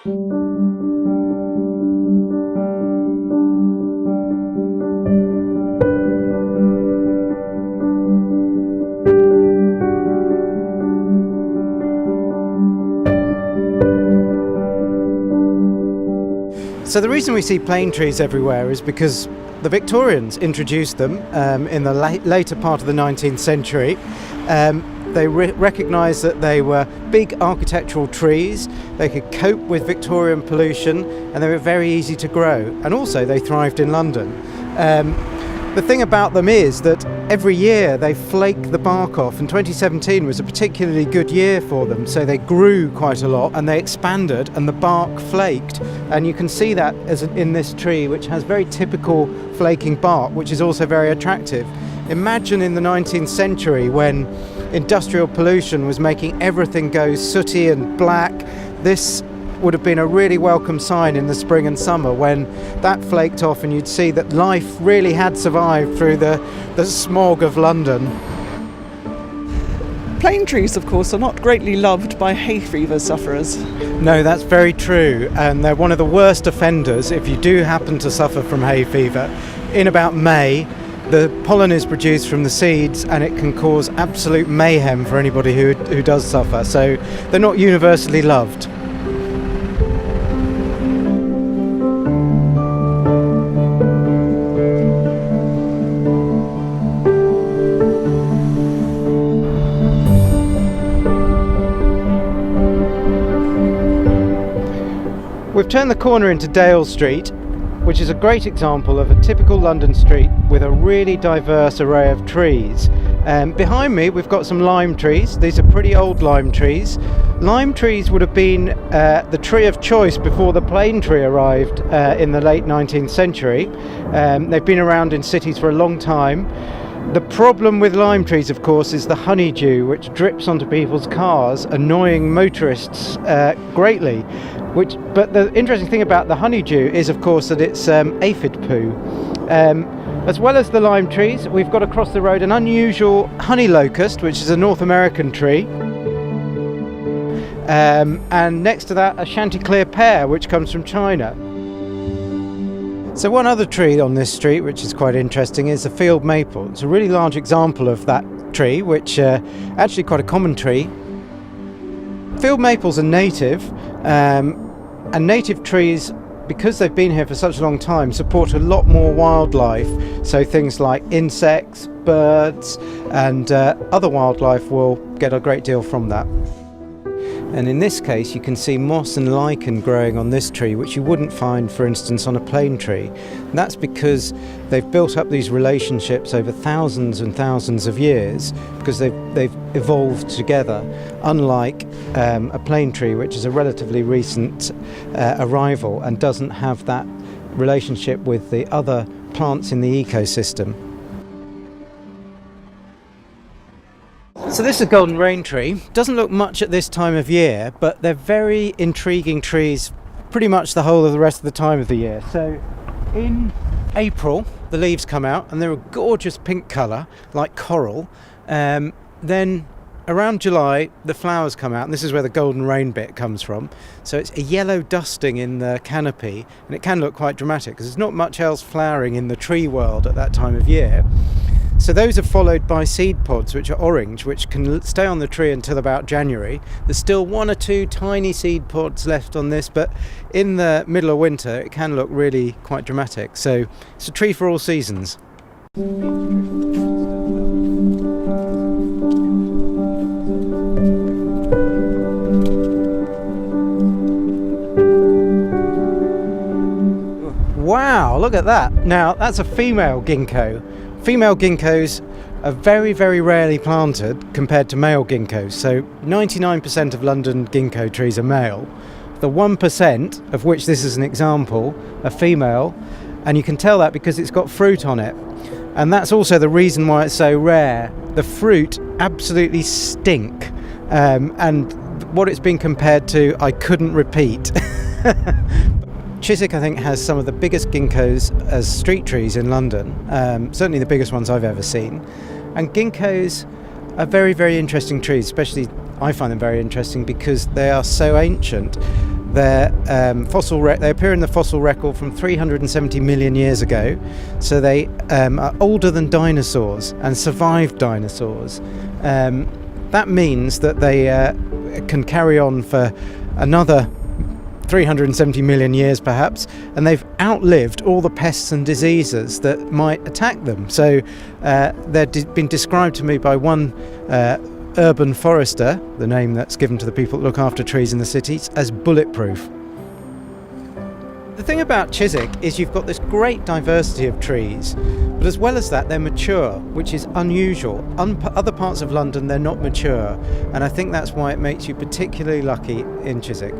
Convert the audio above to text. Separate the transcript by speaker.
Speaker 1: So the reason we see plane trees everywhere is because the Victorians introduced them in the later part of the 19th century. They recognised that they were big architectural trees, they could cope with Victorian pollution, and they were very easy to grow. And also they thrived in London. The thing about them is that every year they flake the bark off, and 2017 was a particularly good year for them, so they grew quite a lot and they expanded and the bark flaked, and you can see that in this tree, which has very typical flaking bark, which is also very attractive. Imagine in the 19th century when industrial pollution was making everything go sooty and black. This would have been a really welcome sign in the spring and summer when that flaked off and you'd see that life really had survived through the smog of London.
Speaker 2: Plane trees, of course, are not greatly loved by hay fever sufferers.
Speaker 1: No, that's very true, and they're one of the worst offenders if you do happen to suffer from hay fever. In about May, the pollen is produced from the seeds and it can cause absolute mayhem for anybody who does suffer, so they're not universally loved. We've turned the corner into Dale Street, which is a great example of a typical London street with a really diverse array of trees. Behind me we've got some lime trees. These are pretty old lime trees. Lime trees would have been the tree of choice before the plane tree arrived in the late 19th century. They've been around in cities for a long time. The problem with lime trees, of course, is the honeydew, which drips onto people's cars, annoying motorists greatly. But the interesting thing about the honeydew is, of course, that it's aphid poo. As well as the lime trees, we've got across the road an unusual honey locust, which is a North American tree. And next to that, a Chanticleer pear, which comes from China. So one other tree on this street, which is quite interesting, is the field maple. It's a really large example of that tree, which actually quite a common tree. Field maples are native, and native trees, because they've been here for such a long time, support a lot more wildlife. So things like insects, birds, and other wildlife will get a great deal from that. And in this case you can see moss and lichen growing on this tree, which you wouldn't find, for instance, on a plane tree. And that's because they've built up these relationships over thousands and thousands of years, because they've evolved together, unlike a plane tree, which is a relatively recent arrival and doesn't have that relationship with the other plants in the ecosystem. So this is a golden rain tree. Doesn't look much at this time of year, but they're very intriguing trees pretty much the whole of the rest of the time of the year. So in April the leaves come out and they're a gorgeous pink colour like coral. Then around July the flowers come out, and this is where the golden rain bit comes from. So it's a yellow dusting in the canopy, and it can look quite dramatic because there's not much else flowering in the tree world at that time of year. So those are followed by seed pods, which are orange, which can stay on the tree until about January. There's still one or two tiny seed pods left on this, but in the middle of winter it can look really quite dramatic. So it's a tree for all seasons. Wow, look at that. Now that's a female ginkgo. Female ginkgos are very, very rarely planted compared to male ginkgos. So 99% of London ginkgo trees are male. The 1%, of which this is an example, are female, and you can tell that because it's got fruit on it. And that's also the reason why it's so rare. The fruit absolutely stink, and what it's been compared to, I couldn't repeat. Chiswick, I think, has some of the biggest ginkgos as street trees in London, certainly the biggest ones I've ever seen. And ginkgos are very, very interesting trees, especially I find them very interesting because they are so ancient. They appear in the fossil record from 370 million years ago, so they are older than dinosaurs and survived dinosaurs. That means that they can carry on for another 370 million years perhaps, and they've outlived all the pests and diseases that might attack them. So they've been described to me by one urban forester, the name that's given to the people that look after trees in the cities, as bulletproof. The thing about Chiswick is you've got this great diversity of trees, but as well as that they're mature, which is unusual. Other parts of London they're not mature, and I think that's why it makes you particularly lucky in Chiswick.